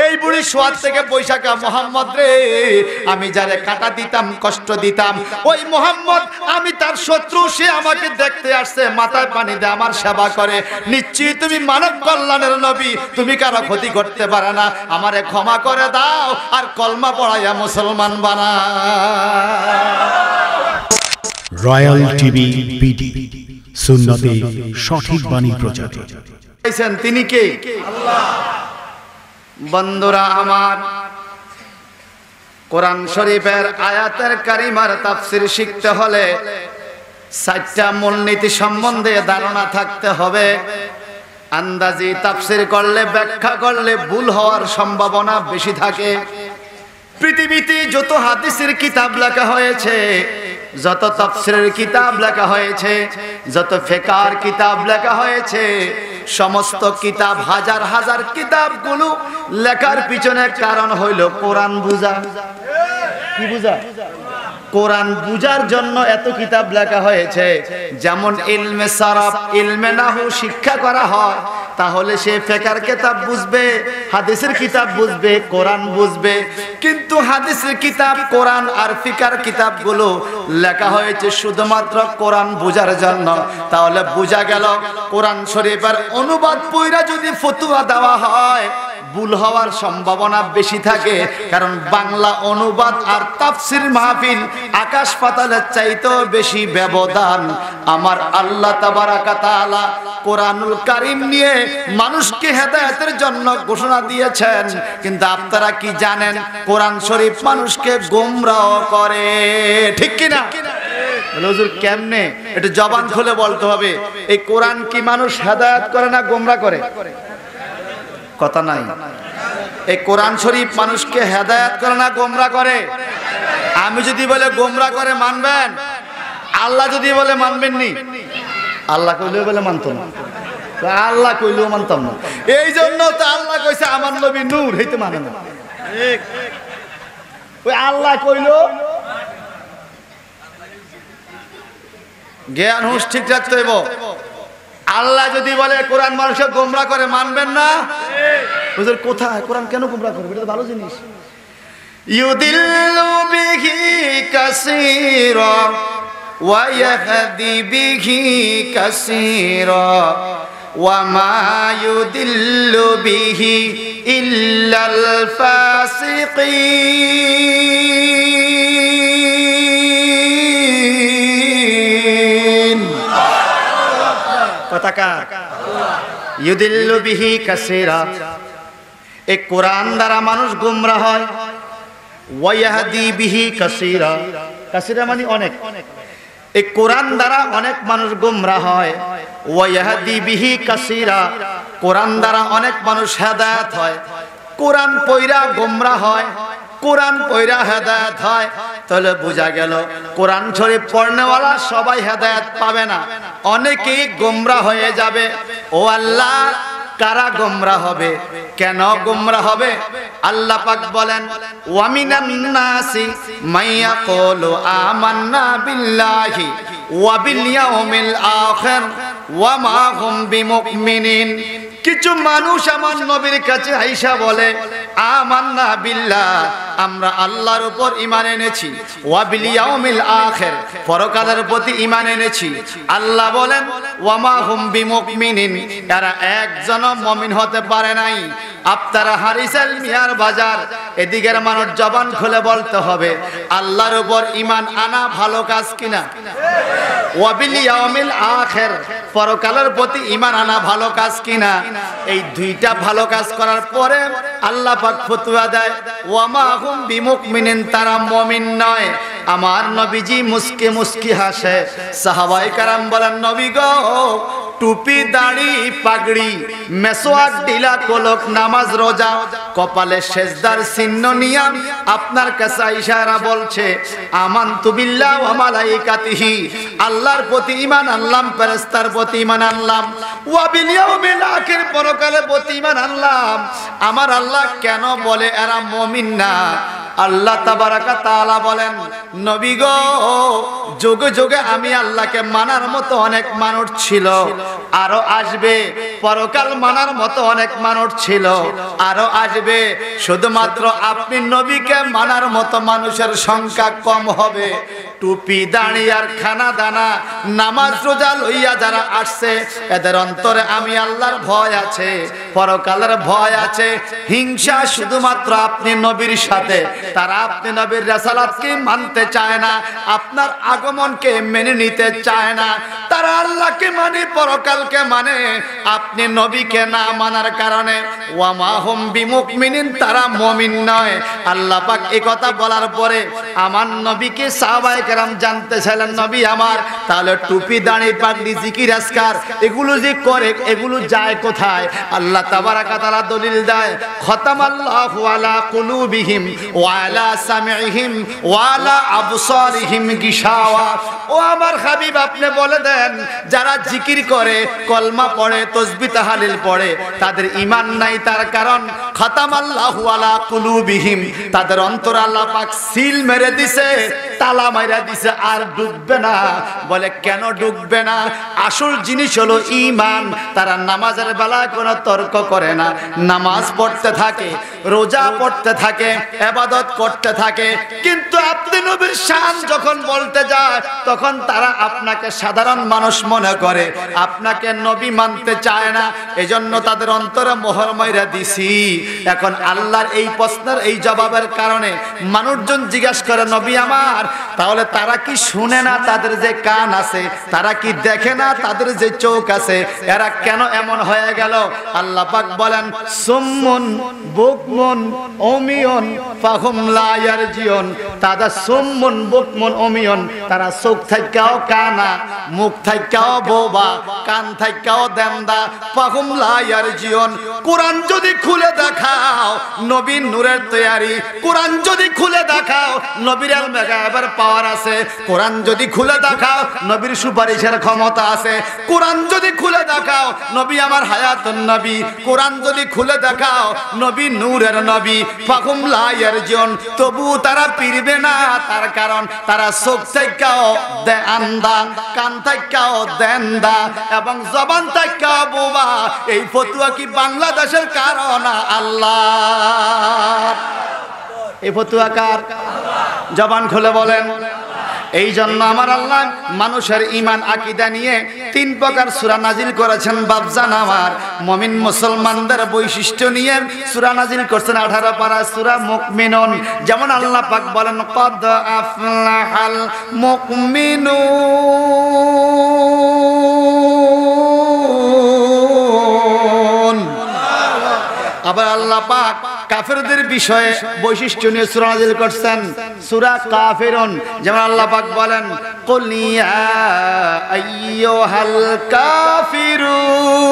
এই বুড়ি সোয়াদ থেকে বৈশাখা মোহাম্মদ রে, আমি যারে কাটা দিতাম কষ্ট দিতাম, ওই মোহাম্মদ আমি তার শত্রু, সে আমাকে দেখতে আসছে, মাথায় পানি দিয়ে আমার সেবা করে। নিশ্চয়ই তুমি মানব কল্যাণের নবী, তুমি কারো ক্ষতি করতে পারে না, আমারে ক্ষমা করে দাও আর কলমা পড়াইয়া মুসলমান বানা। রয়্যাল টিভি বিডি, সুন্নতে সঠিক বাণী প্রচার। তিনি কে? আল্লাহ। বন্ধুরা আমার, কোরআন শরীফের আয়াতের কারিমার তাফসীর শিখতে হলে 4টা মূলনীতি সম্বন্ধে ধারণা থাকতে হবে। আন্দাজি তাফসীর করলে, ব্যাখ্যা করলে ভুল হওয়ার সম্ভাবনা বেশি থাকে। পৃথিবীতে যত হাদিসের কিতাব লেখা হয়েছে, যত তাফসীরের কিতাব লেখা হয়েছে, যত ফিকহের কিতাব লেখা হয়েছে, সমস্ত কিতাব, হাজার হাজার কিতাবগুলো লেখার পিছনে কারণ হইল কোরআন বুঝা। কি বুঝা? কোরআন বুঝার জন্য এত কিতাব লেখা হয়েছে। যেমন ইলমে সারাফ, ইলমে নাহু শিক্ষা করা হয়, তাহলে সে ফিকহের কিতাব বুঝবে, হাদিসের কিতাব বুঝবে, কোরআন বুঝবে। কিন্তু হাদিসের কিতাব, কোরআন আর ফিকহের কিতাবগুলো লেখা হয়েছে শুধুমাত্র কোরআন বুঝার জন্য। তাহলে বোঝা গেল কোরআন শরীফের অনুবাদ পড়া যদি ফতোয়া দেওয়া হয়, ভুল হওয়ার সম্ভাবনা বেশি থাকে। কারণ বাংলা অনুবাদ আর তাফসীর মাহফিল আকাশ পাতালের চাইতেও বেশি ব্যবধান। আমার আল্লাহ তাবারাকা তাআলা কোরআনুল কারীম নিয়ে মানুষকে হেদায়েতের জন্য ঘোষণা দিয়েছেন, কিন্তু আপনারা কি জানেন কোরআন শরীফ মানুষকে গোমরাহ করে, ঠিক কি না? হুজুর কেমনে? একটু জবান খুলে বলতে হবে। এই কোরআন কি মানুষ হেদায়েত করে না গোমরাহ করে? কথা নাই। এই কোরআন শরীফ মানুষকে হেদায়েত করে না গোমরাহ করে? আমি যদি বলে গোমরাহ করে মানবেন? আল্লাহ যদি বলে মানবেন নি? আল্লাহ কইলেও বলে মানতো না, আল্লাহ কইলেও মানতাম না। এই জন্য তো আল্লাহ কইছে আমার নবী নূর, হইতে মানে না। ওই আল্লাহ কইলো জ্ঞান হুঁশ ঠিক রাখতে হইব। আল্লাহ যদি বলে কোরআন মানুষকে গোমরাহ করে, মানবেন না? হুজুর কোথায় কোরআন কেন গোমরাহ করবে? এটা তো ভালো জিনিস। ইউদিল্লু বিহি কাসীরা ওয়া ইয়াহদি বিহি কাসীরা ওয়া মা ইউদিল্লু বিহি ইল্লাল ফাসিকিন। কথাকা ইউদিল্লু বিহি কাসীরা, এই কোরআন দ্বারা মানুষ গোমরাহ হয়। ওয়া ইয়াহদি বিহি কাসীরা, কাসীরা মানে অনেক। এই কোরআন দ্বারা অনেক মানুষ গোমরাহ হয়। ওয়া ইয়াহদি বিহি কাসীরা, কোরআন দ্বারা অনেক মানুষ হেদায়েত হয়। কোরআন পয়রা গোমরাহ হয়, কোরআন পয়রা হেদায়েত হয়। তাহলে বোঝা গেল কোরআন শরীফ পড়নেওয়ালা সবাই হেদায়েত পাবে না, অনেকেই গোমরাহ হয়ে যাবে। ও আল্লাহ, কারা গোমরাহ হবে? কেন গোমরাহ হবে? আল্লাহ পাক বলেন, ওয়া মিনান নাসি মাইয়াকুলু আমান্না বিল্লাহি ওয়া বিল ইয়াউমিল আখির ওয়া মা হুম বিমুমিনিন। কিছু মানুষ আমার নবীর কাছে আইসা বলে, আমান্না বিল্লাহ, আমরা আল্লাহর উপর ঈমান এনেছি, ওয়া বিল ইয়াউমিল আখির, পরকালের প্রতি ঈমান এনেছি। আল্লাহ বলেন, ওয়া মা হুম বিমুমিনিন, এরা একজনও মুমিন হতে পারে নাই। আপনারা হারিসেল মিয়ার বাজার, এদিকের মানুষ জবান খুলে বলতে হবে, আল্লাহর উপর ঈমান আনা ভালো কাজ কিনা? ওয়া বিল ইয়াউমিল আখির, পরকালের প্রতি ঈমান আনা ভালো কাজ কিনা? এই দুইটা ভালো কাজ করার পরে আল্লাহ পাক ফতোয়া দেয়, ওয়া মা হুম বিমুমিনিন, তারা মুমিন নয়। আমার নবীজি মুস্কি মুস্কি হাসে। সাহাবায়ে কেরাম বলেন, নবী গো, টুপি, দাড়ি, পাগড়ি, মেসওয়াক, ঢিলা কলক, নামাজ, রোজা, কপালে সেজদার চিহ্ন নিয়া আপনার কাছে ইশারা বলছে, আমানতু বিল্লাহি ওয়া মালাইকাতিহি, আল্লাহর প্রতি ঈমান আনলাম, ফেরেশতার প্রতি ঈমান আনলাম, ওয়া বিল ইয়াউমিল আখির, পরকালের প্রতি ঈমান আনলাম। আমার আল্লাহ কেন বলে এরা মুমিন না? আল্লাহ তাবারাকা তাআলা বলেন, নবী গো, যুগে যুগে আমি আল্লাহকে মানার মতো অনেক মানুষ ছিল, আরো আসবে। পরকাল মানার মতো অনেক মানুষ ছিল, আরো আসবে। শুধুমাত্র আপনি নবীকে মানার মতো মানুষের সংখ্যা কম হবে। টুপি দাড়ি আর খানা দানা নামাজ রোজা লইয়া যারা আসছে, এদের অন্তরে আমি আল্লাহর ভয় আছে, পরকালের ভয় আছে। হিংসা শুধুমাত্র আপনি নবীর সাথে, তারা আপনি নবীর রিসালাতকে মানতে চায় না, আপনার আগমনকে মেনে নিতে চায় না। তারা আল্লাহকে মানে, পরকালকে মানে, আপনি নবীকে না মানার কারণে। ওয়া মা হুম বিমুমিনিন, তারা মুমিন নয়। আল্লাহ পাক এই কথা বলার পরে আমার নবীকে সাহাবায়ে কেরাম জানতে চাইলেন, নবী আমার, তাহলে টুপি দাড়ি পাগড়ি জিকির আজকার এগুলো যে করে, এগুলো যায় কোথায়? আল্লাহ তাবারাকা তাআলা দলিল দেয়, খতামাল্লাহু আলা কুলুবিহিম ওয়া আলা সামিইহিম ওয়া আলা আবসারিহিম গিশাওয়া। ও আমার হাবিব, আপনি বলে দেন, যারা জিকির করে, কলমা পড়ে, তাসবিহ তাহলিল পড়ে, তাদের ঈমান নাই। তার কারণ খতামাল্লাহু আলা কুলুবিহিম, তাদের অন্তর আল্লাহ পাক সিল মেরে দিছে, তালা মাইরা দিছে, আর ডুববে না। বলে কেন ডুববে না? আসল জিনিস হলো ঈমান। তারা নামাজের বেলায় কোনো তর্ক করে না, নামাজ পড়তে থাকে, রোজা পড়তে থাকে, ইবাদত করতে থাকে। কিন্তু আপনি নবীর শান যখন বলতে যায়, তখন তারা আপনাকে সাধারণ মানুষ মনে করে, আপনাকে নবী মানতে চায় না। এজন্য তাদের অন্তরে মোহর মাইরা দিছি। এখন আল্লাহর এই প্রশ্নের এই জবাবের কারণে মানুষজন জিজ্ঞাসা করে, নবী আমার, তাহলে তারা কি শুনে না? তাদের যে কান আছে, তারা কি দেখে না? তাদের যে চোখ আছে, এরা কেন এমন হয়ে গেল? আল্লাহ পাক বলেন, সুম্মুন বুকমুন উমিয়ুন ফাহুম লা ইয়ারজিউন। তারা সুম্মুন বুকমুন উমিয়ুন, তারা চোখ থাইকাও কানা, মুখ থাইকাও বোবা, কান থাইকাও দেন্দা। ফাহুম লা ইয়ারজিউন। কোরআন যদি খুলে দেখাও, নবীর নূরের তৈয়ারি। কোরআন যদি খুলে দেখাও, নবীর ইলমে গায়বের পাওয়ার আছে। কোরআন যদি খুলে দেখাও, নবীর সুপারিশের ক্ষমতা আছে। কোরআন যদি খুলে দেখাও, নবী আমার হায়াতুন নবী। কোরআন যদি খুলে দেখাও, নবী নূরের নবী। ফাহুম লা ইয়ারজিউন। তবু তারা ফিরবে না। তার কারণ তারা চোখ থেকেও দেন্দা, কান থেকেও দেন্দা, এবং জবান থেকেও বোবা। এই ফতুয়া কি বাংলাদেশের কারণ? আল্লাহ। এই ফতুয়া কার? জবান খুলে বলেন। এই জন্য আমার আল্লাহ মানুষের ঈমান আকীদা নিয়ে 3 প্রকার সূরা নাজিল করেছেন। বাপজান আমার, মুমিন মুসলমানদের বৈশিষ্ট্য নিয়ে সূরা নাজিল করেছেন 18 পারা সূরা মুমিনুন। যেমন আল্লাহ পাক বলেন, কদ আফলাহাল মুমিনুন। আবার আল্লাহ পাক কাফেরদের বিষয়ে বৈশিষ্ট্য নিয়ে সূরা নাযিল করছেন, সূরা কাফিরুন। যেমন আল্লাহ পাক বলেন, কুল ইয়া আইয়ুহাল কাফিরুন।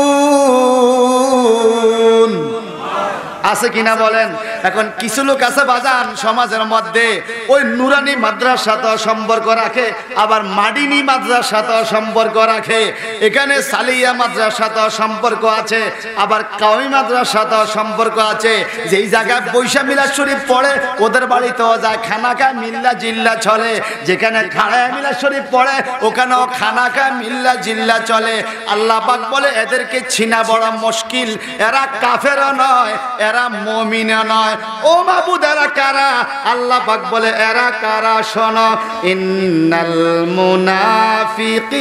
আছে কিনা বলেন? এখন কিছু লোক আছে বাজান সমাজের মধ্যে, ওই নুরানি মাদ্রাসার সাথে সম্পর্ক রাখে, আবার মাদিনী মাদ্রাসার সাথে সম্পর্ক রাখে। এখানে সালিয়া মাদ্রাসার সাথে সম্পর্ক আছে, আবার কাওমি মাদ্রাসার সাথে সম্পর্ক আছে। যেই জায়গায় বৈশা মিলাদ শরীফ পড়ে, ওদের বাড়িতেও যায় খানাকা মিল্লা জিল্লা চলে। যেখানে খাড়ায় মিলাদ শরীফ পড়ে, ওখানেও খানাকা মিল্লা জিল্লা চলে। আল্লাহ পাক বলে, এদেরকে চিনা বড় মুশকিল। এরা কাফেরও নয়, এরা মুমিনও নয়। ও মাবুদ, এরা কারা? আল্লাহ পাক বলে, এরা কারা? শোনো, ইন্নাল মুনাফিকিনা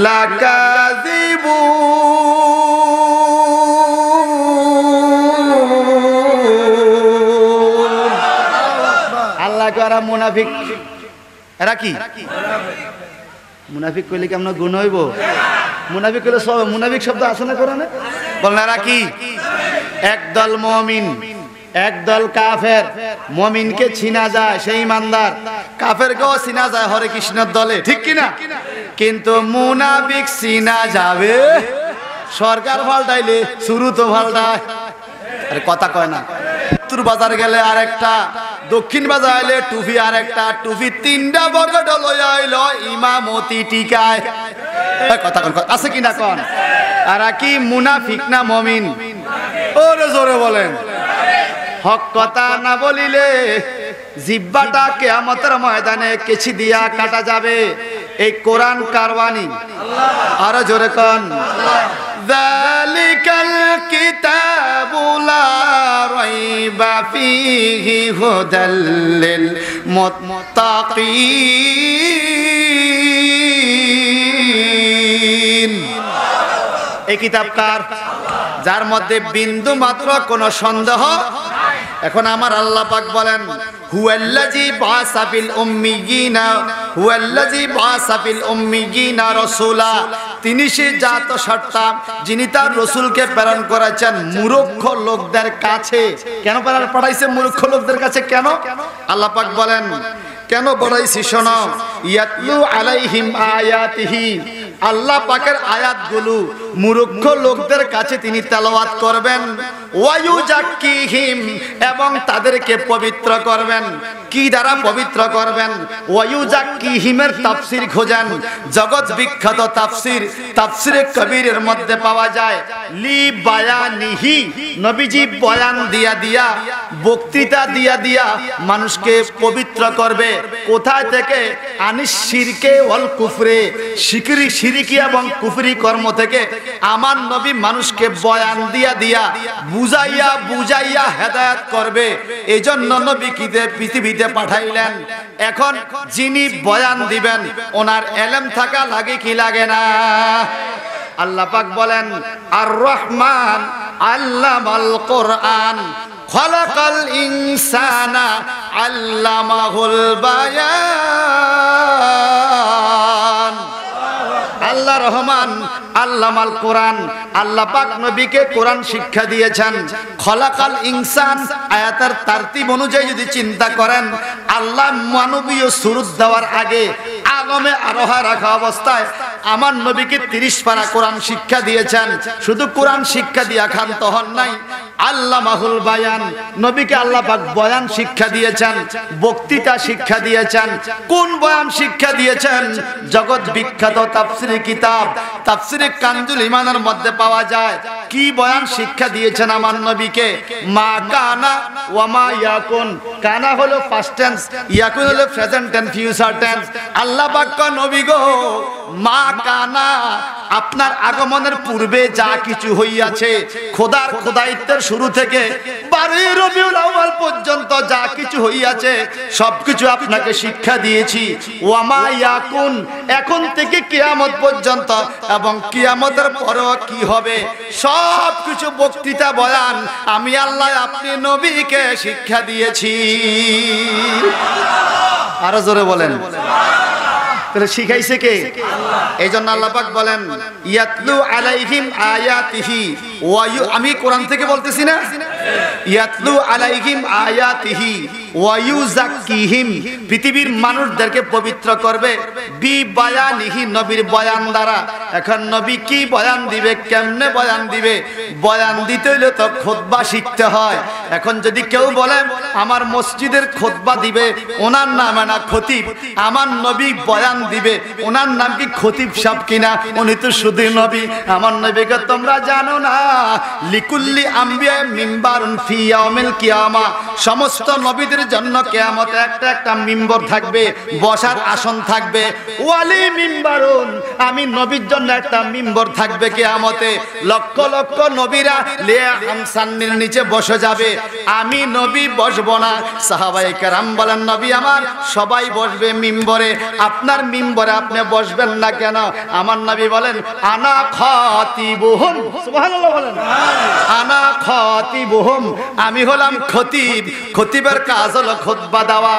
লাকাযিবুন। আল্লাহ কারা? মুনাফিক। এরা কি? মুনাফিক কইলে কেমন গুণ হইব? মুনাফিক কইলে সব, মুনাফিক শব্দ আছে না কোরআনে? বলেন, এরা কি? একদল মুমিন, একদল কাফের। মুমিনকে চিনা যায়, সেই ইমানদার। কাফেরকেও চিনা যায় হরে কৃষ্ণের দলে, ঠিক কিনা? কিন্তু মুনাফিক চিনা যাবে সরকার পাল্টাইলে, শুরু তো পাল্টায়। আরে কথা কয় না। উত্তর বাজার গেলে আরেকটা, দক্ষিণ বাজার আইলে টুপি আরেকটা, টুপি 3টা বগট লইয়া আইলো ইমামতি টিকায়। কথা কোন আছে কিনা কোন? আর কি মুনাফিক না মুমিন? ওরে জোরে বলেন। হক কথা না বলিলে জিহ্বাটা কিয়ামতের ময়দানে কেচি দিয়া কাটা যাবে। এই কোরআন কারবানি আরো জোরে কোন যালিকাল কিতাবু লা রাইবা ফীহি হুদাল লিল মুত্তাকিন। এই কিতাব কার? যার মধ্যে বিন্দু মাত্র কোনো সন্দেহ। এখন আমার আল্লাহ পাক বলেন হুয়াল্লাযী বাআসা ফিল উম্মিয়িনা রাসূলা, তিনি সে জাত সত্তা যিনি তার রাসূলকে প্রেরণ করেছেন মূর্খ লোকদের কাছে। কেন পাঠাইছে মূর্খ লোকদের কাছে? কেন? আল্লাহ পাক বলেন কেন পাঠাইছি শোনো, ইয়াতলু আলাইহিম আয়াতিহি, আল্লাহ পাকের আয়াতগুলো মূর্খ লোকদের কাছে তিনি তেলাওয়াত করবেন, ওয়ায়ুজাক্কিহিম, এবং তাদেরকে পবিত্র করবেন। কি দ্বারা পবিত্র করবেন? ওয়ায়ুজাক্কিহিমের তাফসীর খোঁজেন, জগৎ বিখ্যাত তাফসীরে কবিরের মধ্যে পাওয়া যায় লি বায়ানিহি, নবীজি বয়ান দিয়া বক্তৃতা দিয়া মানুষকে পবিত্র করবে। কোথায় থেকে? আনিস শিরকে ওয়াল কুফরে, শিরকি এবং কুফরি কর্ম থেকে আমার নবী মানুষকে বয়ান দিয়া বুঝাইয়া হেদায়েত করবে। এজন্য নবীকে পৃথিবীতে পাঠাইলেন। এখন যিনি বয়ান দিবেন ওনার ইলম থাকা লাগে কি লাগে না? আল্লাহ পাক বলেন আর রহমান আল্লামাল কোরআন খলাকাল ইনসানা আল্লামাহুল বায়ান। আল্লাহ রহমান আল্লামাল কোরআন, আল্লাহ পাক নবীকে কোরআন শিক্ষা দিয়েছেন। খলাকাল ইনসান আয়াতের তারতিব অনুযায়ী যদি চিন্তা করেন, আল্লাহ মানবীয় সুরুত দেওয়ার আগে আলমে আরোহা রাখা অবস্থায় আমার নবীকে 30 পারা কোরআন শিক্ষা দিয়েছেন। শুধু কোরআন শিক্ষা দিয়া ক্ষান্ত হন নাই, আল্লামাহুল বায়ান, নবীকে আল্লাহ পাক বয়ান শিক্ষা দিয়েছেন, বক্তৃতা শিক্ষা দিয়েছেন। কোন বয়ান শিক্ষা দিয়েছেন? জগৎ বিখ্যাত তাফসীরে কিতাব তাফসীরে কানজুল ঈমানের মধ্যে পাওয়া যায়। কি বয়ান শিক্ষা দিয়েছেন আমার নবীকে? মা কানা ওয়া মা ইয়াকুন। কানা হলো পাস্ট টেন্স, ইয়াকুন হলো প্রেজেন্ট টেন্স, ফিউচার টেন্স। আল্লাহ পাক নবী গো, মা কানা, আপনার আগমনের পূর্বে যা কিছু হইয়াছে, খোদার খোদাইত্বের শুরু থেকে 12 রবিউল আউয়াল পর্যন্ত যা কিছু হইয়াছে সবকিছু আপনাকে শিক্ষা দিয়েছি। ওয়ামা ইয়াকুন, এখন থেকে কিয়ামত পর্যন্ত এবং কিয়ামতের পরেও কি হবে সবকিছু বক্তৃতা বয়ান আমি আল্লাহ আপনি নবীকে শিক্ষা দিয়েছি। আরো জোরে বলেন। তাহলে শিখাইছে কে? এই জন্য আল্লাহ পাক বলেন ইয়াতলু আলাইহিম আয়াতিহি, আমি কোরআন থেকে বলতেছি না, ইয়াতলু আলাইহিম আয়াতিহি ওয়া ইউযাক্কিহিম, পৃথিবীর মানুষদেরকে পবিত্র করবে বি বায়ানিহি, নবীর বয়ান দ্বারা। এখন নবী কি বয়ান দিবে, কেমনে বয়ান দিবে? বয়ান দিতে হলে তো খুতবা শিখতে হয়। এখন যদি কেউ বলে আমার মসজিদের খুতবা দিবে, ওনার নাম না খতিব, আমার নবী বয়ান দিবে, ওনার নাম কি খতিব সাহেব কিনা? উনি তো শুধু নবী। আমার নবীকে তোমরা জানো না, লিকুল্লি আম্বিয়া মিম্বারুন ফি ইয়াউমিল কিয়ামা, সমস্ত নবীদের জন্য কিয়ামতে একটা মিম্বর থাকবে, বসার আসন থাকবে। ওয়ালি মিম্বারুন, আমি নবীর জন্য একটা মিম্বর থাকবে কিয়ামতে। লক্ষ লক্ষ নবীরা লিয়া হামসানির নিচে বসে যাবে, আমি নবী বসবো না। সাহাবায়ে কেরাম বলেন নবী আমার সবাই বসবে মিম্বরে, আপনার মিম্বরে আপনি বসবেন না কেন? আমার নবী বলেন আনা খাতিবুহুম, সুবহানাল্লাহ বলেন, আনা খাতিবুহুম, আমি হলাম খতিব। খতিবের কাজ হলো খুতবা দেওয়া।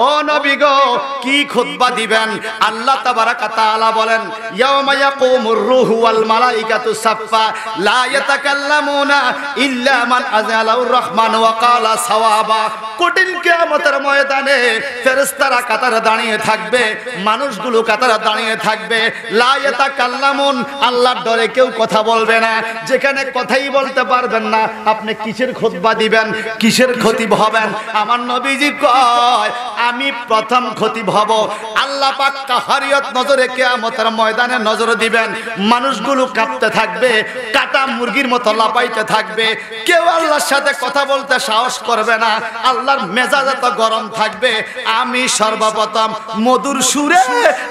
ও নবী গো, কি খুতবা দিবেন? আল্লাহ তাবারাকা তাআলা বলেন ইয়াউমা ইয়াকুমুর রূহু ওয়াল মালাইকাতু সাফফা লা ইয়াতাকাল্লামুনা ইল্লা মান আযালাহুর রহমান ওয়া ক্বালা সাওয়াবা। কঠিন কিয়ামতের ময়দানে ফেরেশতারা কাতারে দাঁড়িয়ে থাকবে, মানুষগুলো কাতারে দাঁড়িয়ে থাকবে। লা ইয়াতাকাল্লামুন, আল্লাহর ডরে কেউ কথা বলবে না। যেখানে কথাই বলতে পারবেন না, আপনি কিসের খুতবা দিবেন, কিসের খতিব হবেন? আমার নবীজি কয়, আমি প্রথম খতিব হব। আল্লাহ পাক কাহারিয়ত নজরে কিয়ামতের ময়দানে নজর দিবেন। মানুষগুলো কাঁপতে থাকবে, কাটা মুরগির মতো লাপাইতে থাকবে। কেউ আল্লাহর সাথে কথা বলতে সাহস করবে না। আল্লাহর মেজাজ এত গরম থাকবে। আমি সর্বপ্রথম মধুর সুরে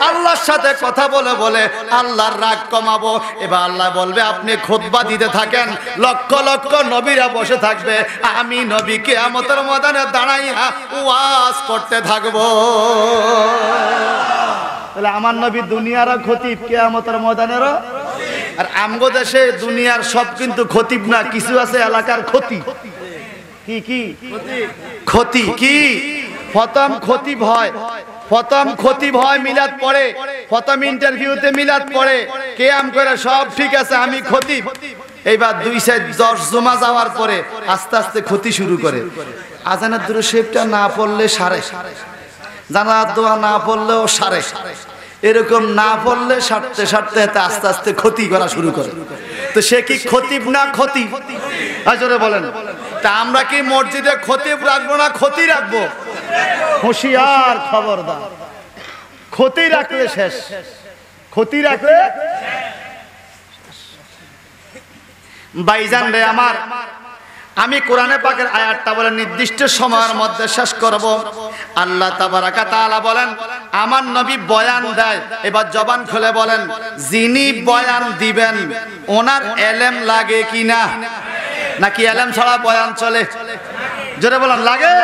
আল্লাহর সাথে কথা বলে বলে আল্লাহর রাগ কমাবো। এবার আল্লাহ বলবে, আপনি খুতবা দিতে থাকেন। লক্ষ লক্ষ নবীরা বসে থাকবে, আমি নবী কিয়ামতের ময়দানে দাঁড়াইয়া ওয়াজ করতে থাকবো। তাহলে আমার নবী দুনিয়ারও খতিব, কিয়ামতের ময়দানেরও। আর আমগো দেশে দুনিয়ার সব কিন্তু খতিব না, কিছু আছে এলাকার খতি। কি কি খতি? কি প্রথম খতিব হয়, প্রথম খতিব হয়, মিলাদ পড়ে, প্রথম ইন্টারভিউতে মিলাদ পড়ে, কিয়াম করে সব ঠিক আছে, আমি খতিব। এইবার 2-10 জুমা যাওয়ার পরে আস্তে আস্তে ক্ষতি শুরু করে। আজানের দুরূদ শরীফটা না পড়লে সারে, জানাজার দোয়া না পড়লেও সারে, এরকম না পড়লে সারতে সারতে আস্তে আস্তে ক্ষতি করা শুরু করে। তো সে কি খতিব না ক্ষতি? জোরে বলেন। তা আমরা কি মসজিদে খতিব রাখবো না ক্ষতি রাখবো? হুঁশিয়ার, খবরদার। ক্ষতি রাখলে শেষ, ক্ষতি রাখলে। ভাইজান রে আমার, আমি কোরআনে পাকের আয়াতটা বলে নির্দিষ্ট সময়ের মধ্যে শেষ করব। আল্লাহ তাবারাকা তাআলা বলেন, আমার নবী বয়ান দেয়। এবার জবান খুলে বলেন, যিনি বয়ান দিবেন ওনার এলেম লাগে কিনা? নাকি এলেম ছাড়া বয়ান চলে? জোরে বলেন, লাগে।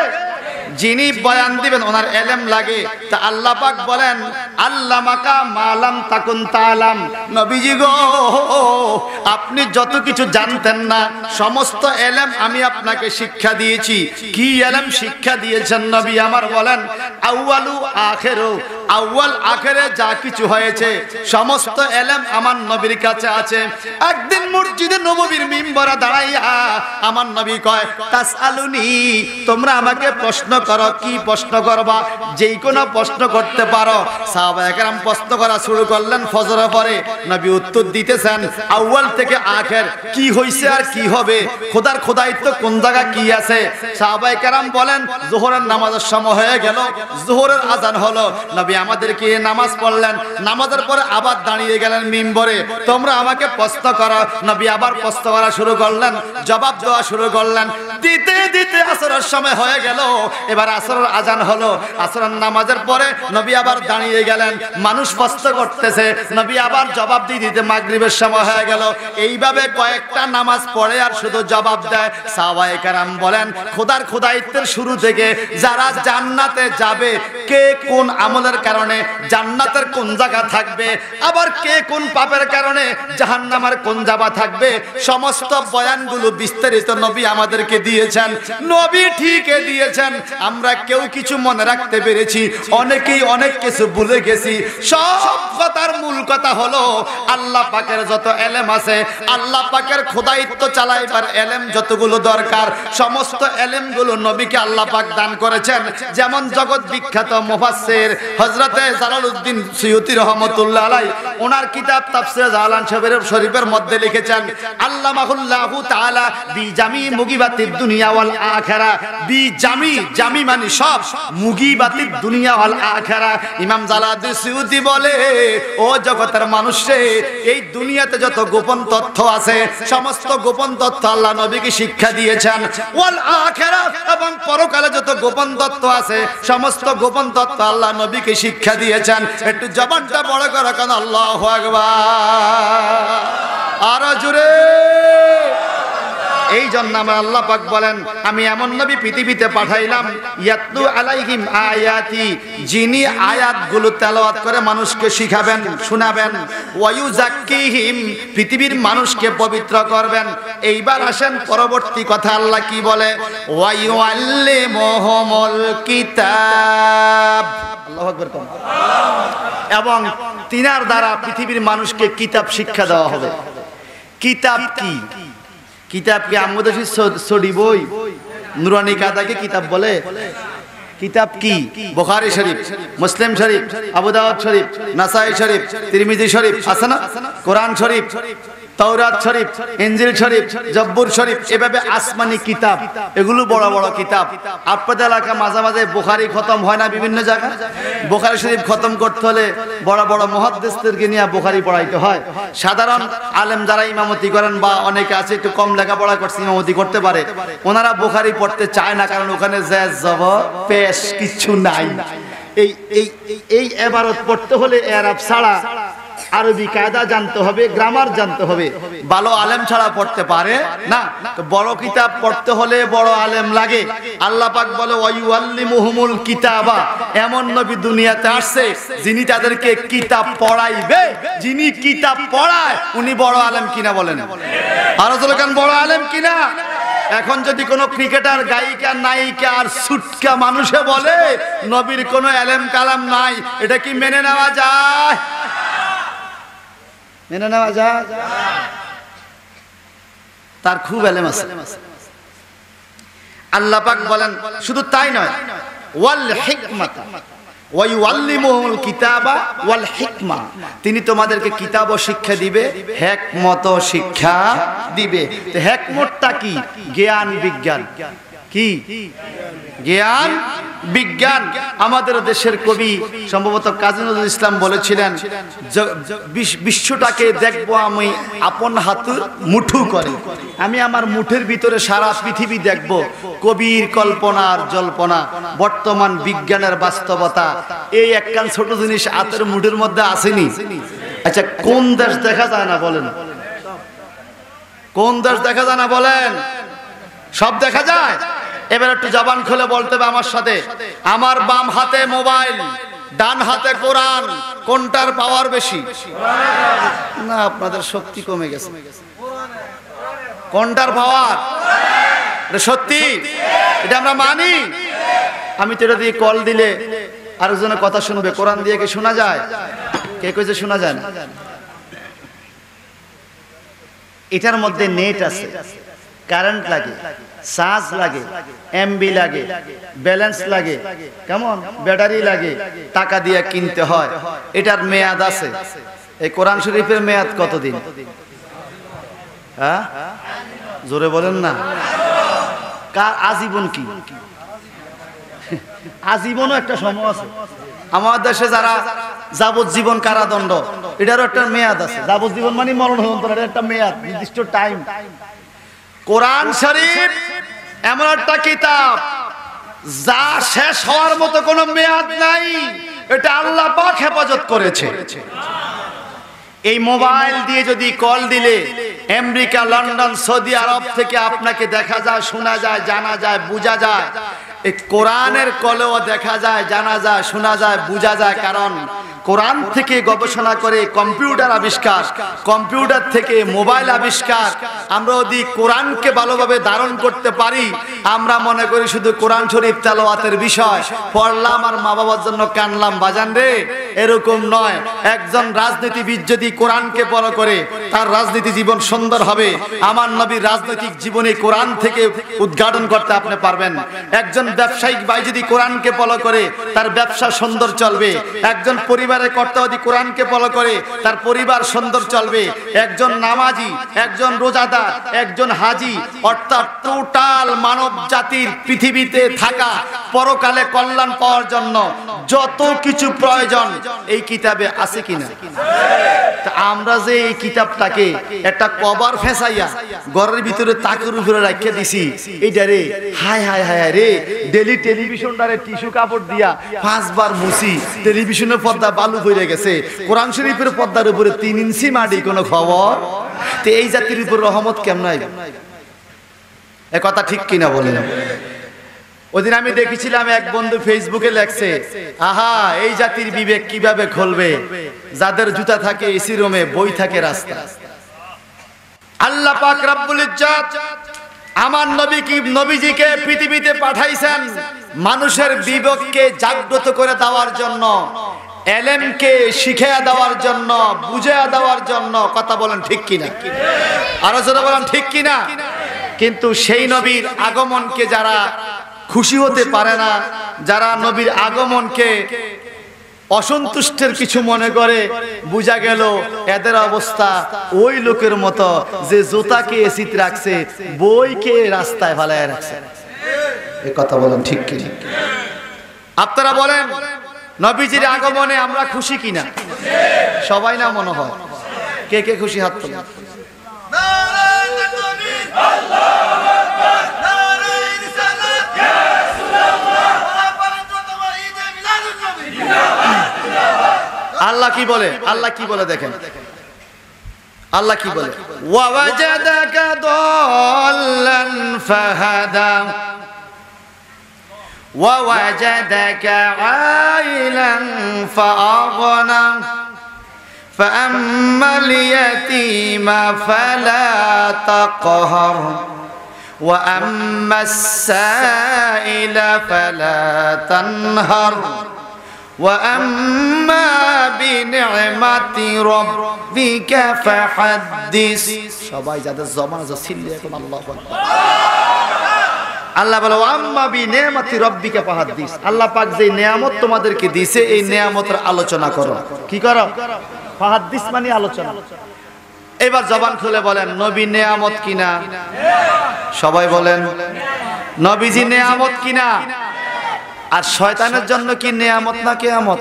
যিনি বয়ান দিবেন ওনার এলেম লাগে। তা আল্লাহ পাক বলেন, আল্লামাকা মালাম তাকুন তাআলাম। নবীজি গো, আপনি যত কিছু জানতেন না সমস্ত এলেম আমি আপনাকে শিক্ষা দিয়েছি। কি এলেম শিক্ষা দিয়েছেন নবী আমার? বলেন, আউয়ালু আখিরু, আউয়াল আখিরে যা কিছু হয়েছে সমস্ত এলেম আমার নবীর কাছে আছে। একদিন মসজিদে নববীর মিম্বরে দাঁড়াইয়া আমার নবী কয়, তাসআলুনি, তোমরা আমাকে প্রশ্ন করো। কি প্রশ্ন করবা? যেই কোনো প্রশ্ন করতে পারো। সাহাবায়ে কেরাম প্রশ্ন করা শুরু করলেন। ফজরের পরে নবী উত্তর দিতেছেন আউয়াল থেকে আখির, কি হইছে আর কি হবে, খোদার খোদাইত্ব কোন জায়গা কি আছে। সাহাবায়ে কেরাম বলেন, যোহরের নামাজের সময় হয়ে গেল, যোহরের আযান হলো, নবী আমাদেরকে নামাজ পড়লেন। নামাজের পরে আবার দাঁড়িয়ে গেলেন মিম্বরে, তোমরা আমাকে প্রশ্ন করো। নবী আবার প্রশ্ন করা শুরু করলেন, জবাব দেওয়া শুরু করলেন। দিতে দিতে আসরের সময় হয়ে গেল। এবার আসরের আযান হলো। আসরের নামাজের পরে নবী আবার দাঁড়িয়ে গেলেন, মানুষ প্রশ্ন করতেছে, নবী আবার জবাব দিয়ে দিতে মাগরিবের সময় হয়ে গেল। এইভাবে কয়েকটা নামাজ পড়ে আর শুধু জবাব দেয়। সাহাবায়ে কেরাম বলেন, খোদার খোদাইত্বের শুরু থেকে যারা জান্নাতে যাবে, কে কোন আমলের কারণে জান্নাতের কোন জায়গা থাকবে, আবার কে কোন পাপের কারণে জাহান্নামের কোন জায়গা থাকবে, সমস্ত বয়ানগুলো বিস্তারিত নবী আমাদেরকে দিয়েছেন। নবী ঠিকই দিয়েছেন। আমরা কেউ কিছু মনে রাখতে পেরেছি, অনেকেই অনেক কিছু ভুলে গেছি। সব কথার মূল কথা হলো আল্লাহ পাকের যত এলেম আছে, আল্লাহ পাকের খোদাইত্ব চালাইবার এলেম যতগুলো দরকার, সমস্ত এলেমগুলো নবীকে আল্লাহ পাক দান করেছেন। যেমন জগৎ বিখ্যাত মুফাসসির হযরতে জালালউদ্দিন সুয়ুতী রাহমাতুল্লাহ আলাইহি ওনার কিতাব তাফসীর জালান শরীফের মধ্যে লিখেছেন, আল্লামাহুল্লাহু তাআলা বিজামি মুগিবাতিদ দুনিয়া ওয়াল আখিরা। বিজামি, জামি মানে সব, মুগিবাতিদ দুনিয়া ওয়াল আখিরা। ইমাম জালালউদ্দিন সুয়ুতী বলে, ও জগতের মানুষে, এই দুনিয়াতে যত গোপন তথ্য আছে সমস্ত গোপন তথ্য আল্লাহ নবীকে শিক্ষা দিয়েছেন। ওয়াল আখিরা, এবং পরকালে যত গোপন তথ্য আছে সমস্ত গোপন তথ্য আল্লাহ নবীকে শিক্ষা দিয়েছেন। একটু জবানটা বড় করে কেন আল্লাহু আকবার, আর জোরে। এই জন্য আমার আল্লাহ পাক বলেন, আমি এমন নবী পৃথিবীতে পাঠাইলাম, ইয়াতলু আলাইহিম আয়াতি, যিনি আয়াতগুলো তেলাওয়াত করে মানুষকে শিখাবেন, শোনাবেন। ওয়ায়ুযাক্কিহিম, পৃথিবীর মানুষকে পবিত্র করবেন। এইবার আসেন পরবর্তী কথা, আল্লাহ কি বলে, ওয়ায়ুআল্লিমুহুমুল কিতাব। আল্লাহু আকবার। এবং তিনার দ্বারা পৃথিবীর মানুষকে কিতাব শিক্ষা দেওয়া হবে। কিতাব কি? কিতাব কি আমাদের সডি বই? নুরানি কায়দাকে কিতাব বলে? কিতাব কি? বুখারী শরীফ, মুসলিম শরীফ, আবু দাউদ শরীফ, নাসাই শরীফ, তিরমিজি শরীফ আছে না? কোরআন শরীফ, তাওরাত শরীফ, ইনজিল শরীফ, জব্বুর শরীফ, এভাবে আসমানি কিতাব, এগুলো বড় বড় কিতাব। আপনাদের এলাকা মাঝে মাঝে বুখারী খতম হয় না বিভিন্ন জায়গায়? বুখারী শরীফ খতম করতে হলে বড় বড় মুহাদ্দিসদেরকে নিয়ে বুখারী পড়াইতে হয়। সাধারণ আলেম যারা ইমামতি করেন বা অনেকে আছে একটু কম লেখাপড়া করছে, ইমামতি করতে পারে, ওনারা বুখারী পড়তে চায় না, কারণ ওখানে জ্যাজ জবর পেশ কিছু নাই। এই ইবারত পড়তে হলে এরাব ছাড়া আরবি কায়দা জানতে হবে, গ্রামার জানতে হবে। ভালো আলেম ছাড়া পড়তে পারে না। তো বড় কিতাব পড়তে হলে বড় আলেম লাগে। আল্লাহ পাক বলে ওয়ায়ুআল্লিমুহুমুল কিতাবা, এমন নবী দুনিয়াতে আসছে যিনি তাদেরকে কিতাব পড়াইবে। যিনি কিতাব পড়ায় উনি বড় আলেম কিনা বলেন? আর বলেন বড় আলেম কিনা? এখন যদি কোনো ক্রিকেটার, গায়িকা, নায়িকা আর সুটকা মানুষে বলে নবীর কোনো এলেম কালাম নাই, এটা কি মেনে নেওয়া যায়? মেনে নেওয়া যায়? তার খুব এলেম আছে। আল্লাহ পাক বলেন শুধু তাই নয়, ওয়াল হিকমাতা ওয়া ইউআল্লিমুহুল কিতাবা ওয়াল হিকমা, তিনি তোমাদেরকে কিতাব ও শিক্ষা দিবে, হিকমত শিক্ষা দিবে। তো হিকমতটা কি? জ্ঞান বিজ্ঞান। কি জ্ঞান বিজ্ঞান? আমাদের দেশের কবি সম্ভবত কাজী নজরুল ইসলাম বলেছিলেন, বিশ্বটাকে দেখবো আমি আপন হাতে মুঠু করে, আমি আমার মুঠের ভিতরে সারা পৃথিবী দেখব। কবির কল্পনা আর জল্পনা, বর্তমান বিজ্ঞানের বাস্তবতা, এই একখান ছোট জিনিস হাতের মুঠের মধ্যে আসেনি। আচ্ছা, কোন দেশ দেখা যায় না বলেন? কোন দেশ দেখা যায় না বলেন? সব দেখা যায়। এবার একটু জবান খুলে বলতে হবে আমার সাথে, আমার বাম হাতে মোবাইল, ডান হাতে কোরআন, কোনটার পাওয়ার বেশি? না, আপনাদের শক্তি কমে গেছে। কোনটার পাওয়ার? সত্যি, এটা আমরা মানি। আমি তো এটা দিয়ে কল দিলে আরেকজনের কথা শুনবে, কোরআন দিয়ে কি শোনা যায়? কে কইছে শোনা যায় না? এটার মধ্যে নেট আছে, কারেন্ট লাগে, চার্জ লাগে, এমবি লাগে, ব্যালেন্স লাগে, কেমন ব্যাটারি লাগে, টাকা দিয়ে কিনতে হয়। এটার মেয়াদ আছে। এই কোরআন শরীফের মেয়াদ কতদিন? হ্যাঁ, জোরে বলেন না। কার আজীবন? কি আজীবনও একটা সময় আছে। আমার দেশে যারা যাবজ্জীবন কারাদণ্ড, এটারও একটা মেয়াদ আছে। যাবজ্জীবন মানে মরণোত্তর, এটার একটা মেয়াদ, নির্দিষ্ট টাইম। কোরআন শরীফ এমন একটা কিতাব যা শেষ হওয়ার মতো কোনো মেয়াদ নাই। এটা আল্লাহ পাক হেফাজত করেছে। এই মোবাইল দিয়ে যদি কল দিলে আমেরিকা, লন্ডন, সৌদি আরব থেকে আপনাকে দেখা যায়, শোনা যায়, জানা যায়, বোঝা যায়। এই কোরআনের কলেও দেখা যায়, জানা যায়, শোনা যায়, বোঝা যায়। কারণ কোরআন থেকে গবেষণা করে কম্পিউটার আবিষ্কার, কম্পিউটার থেকে মোবাইল আবিষ্কার। আমরা যদি কোরআনকে ভালোভাবে ধারণ করতে পারি, আমরা মনে করি শুধু কোরআন শরীফ তেলাওয়াতের বিষয়, পড়লাম আর মা বাবার জন্য কানলাম, বাজান রে, এরকম নয়। একজন রাজনীতিবিদ যদি কোরআনকে ফলো করে, তার রাজনীতি জীবন সুন্দর হবে। আমার নবীর রাজনৈতিক জীবনে কোরআন থেকে উদ্ঘাটন করতে আপনি পারবেন। একজন ব্যবসায়িক ভাই যদি কোরআনকে ফলো করে, তার ব্যবসা সুন্দর চলবে। একজন পরিবারের কর্তা যদি কোরআনকে ফলো করে, তার পরিবার সুন্দর চলবে। একজন নামাজি, একজন রোজাদার, একজন হাজি, অর্থাৎ টোটাল মানব জাতির পৃথিবীতে থাকা, পরকালে কল্যাণ পাওয়ার জন্য যত কিছু প্রয়োজন এই কিতাবে আছে কিনা? আমরা যে এই কিতাবটাকে একটা কভার ফেসাইয়া ঘরের ভিতরে তাকের উপরে রাখিয়ে দিছি, এইটা রে হায় হায় হায় রে, ডেলি টেলিভিশনটারে টিস্যু কাপড় দিয়া 5 বার মুছি, টেলিভিশনের পর্দা বালু হয়ে গেছে, কোরআন শরীফের পর্দার উপরে 3 ইঞ্চি মাটি, কোনো খবর? তো এই জাতির উপর রহমত কেমন আইবে? এ কথা ঠিক কিনা বলেন? ওইদিন আমি দেখেছিলাম এক বন্ধু ফেসবুকে লেখছে, আহা, এই জাতির বিবেক কিভাবে খুলবে যাদের জুতা থাকে এসি রুমে, বই থাকে রাস্তা। আল্লাহ পাক রব্বুল ইজ্জত আমার নবীজিকে পৃথিবীতে পাঠাইছেন মানুষের বিবেককে জাগ্রত করে দেওয়ার জন্য, এলেমকে শিখিয়ে দেওয়ার জন্য, বুঝিয়ে দেওয়ার জন্য। কথা বলেন ঠিক কিনা? আরো জোরে বলেন ঠিক কিনা? কিন্তু সেই নবীর আগমনকে যারা খুশি হতে পারে না, যারা নবীর আগমনকে অসন্তুষ্টের কিছু মনে করে, বোঝা গেল এদের অবস্থা ওই লোকের মতো যে জুতাকে এসিতে রাখছে, বইকে রাস্তায় ফালায় রাখছে। এই কথা বলেন ঠিক কি? আপনারা বলেন নবীজির আগমনে আমরা খুশি কিনা? সবাই না মনে হয়? কে কে খুশি হাত তোলেন। আল্লাহ কি বলে? আল্লাহ কি বলে দেখেন, আল্লাহ কি বলে? ওয়াজাদাকা দাল্লান ফাহাদা ওয়াজাদাকা আইলান ফাআগনা ফাআম্মাল ইয়াতীমা ফালা তাকহার ওয়াআম্মাস সাইলা ফালা তানহার وَأَمَّا بِنِعْمَةِ رَبِّكَ فَحَدِّث। সবাই যাদের জবান আছে সিল্লি এখন আল্লাহু আকবার। আল্লাহ বলে ওয়াম্মা বিনি'মাতি রাব্বিকা ফাহাদ্দিস। আল্লাহ পাক যে নিয়ামত তোমাদেরকে দিয়েছে এই নিয়ামতের আলোচনা করো। কি করো? ফাহাদ্দিস মানে আলোচনা। এবার জবান খুলে বলেন নবী নিয়ামত কিনা? সবাই বলেন নবীজি নিয়ামত কিনা? আর শয়তানের জন্য কি নিয়ামত না কিয়ামত?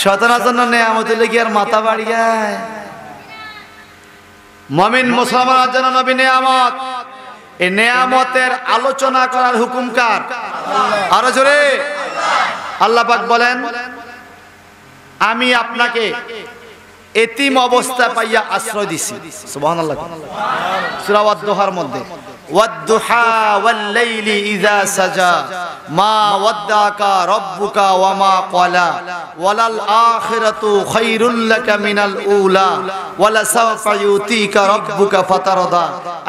শয়তানের জন্য নিয়ামত হলে কি আর মাথা বাড়িয়ায়? মুমিন মুসলমানের জন্য নবী নিয়ামত। এই নিয়ামতের আলোচনা করার হুকুম কার? আরো জোরে আল্লাহ পাক বলেন আমি আপনাকে এতিম অবস্থা পাইয়া আশ্রয় দিছি। সুবহানাল্লাহ। সূরা ওয়াদ-দুহার মধ্যে ওয়াদ-দুহা ওয়াল-লাইলি ইযা সাজা মা ওয়াদ্দাকা রাব্বুকা ওয়া মা ক্বালা ওয়ালাল আখিরাতু খায়রুল লাকা মিনাল উলা ওয়ালা সাওফা ইউতিকা রাব্বুকা ফাতারদা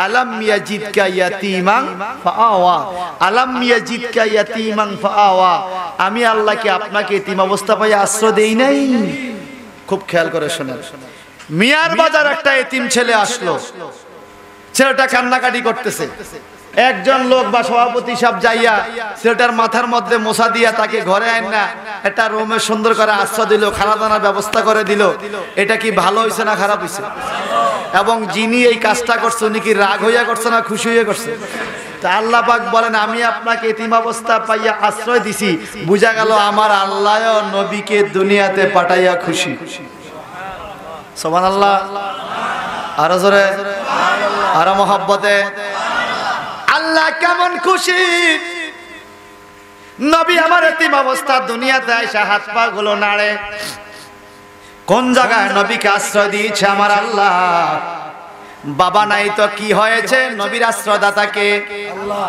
আলাম ইয়াজিদকা ইয়াতীমান ফাআওয়া আলাম ইয়াজিদকা ইয়াতীমান ফাআওয়া। আমি আল্লাহ কি আপনাকে এতিম অবস্থা পাইয়া আশ্রয় দেই নাই? খুব খেয়াল করে শোনেন। মিয়ার বাজার একটা এতিম ছেলে আসলো, ছেলেটা কান্নাকাটি করতেছে। একজন লোক বা সভাপতি সাহেব যাইয়া ছেলেটার মাথার মধ্যে মোছা দিয়া তাকে ঘরে আইন না একটা রুমে সুন্দর করে আশ্রয় দিল, খানা দানার ব্যবস্থা করে দিল। এটা কি ভালো হয়েছে না খারাপ হয়েছে? এবং যিনি এই কাজটা করছে উনি কি রাগ হইয়া করছে না খুশি হইয়া করছে? তা আল্লাহ পাক বলেন আমি আপনাকে এতিম অবস্থা পাইয়া আশ্রয় দিছি, বুঝা গেল আমার আল্লাহ নবীকে দুনিয়াতে পাঠাইয়া খুশি। সুবহানাল্লাহ। আরো জোরে আরো মহব্বতে আল্লাহ কেমন খুশি। নবী আমার এতিম অবস্থা দুনিয়াতে আইসা হাত পা গুলো নাড়ে। কোন জায়গায় নবীকে আশ্রয় দিয়েছে আমার আল্লাহ? বাবা নাই তো কি হয়েছে? নবীর আশ্রয়দাতাকে আল্লাহ।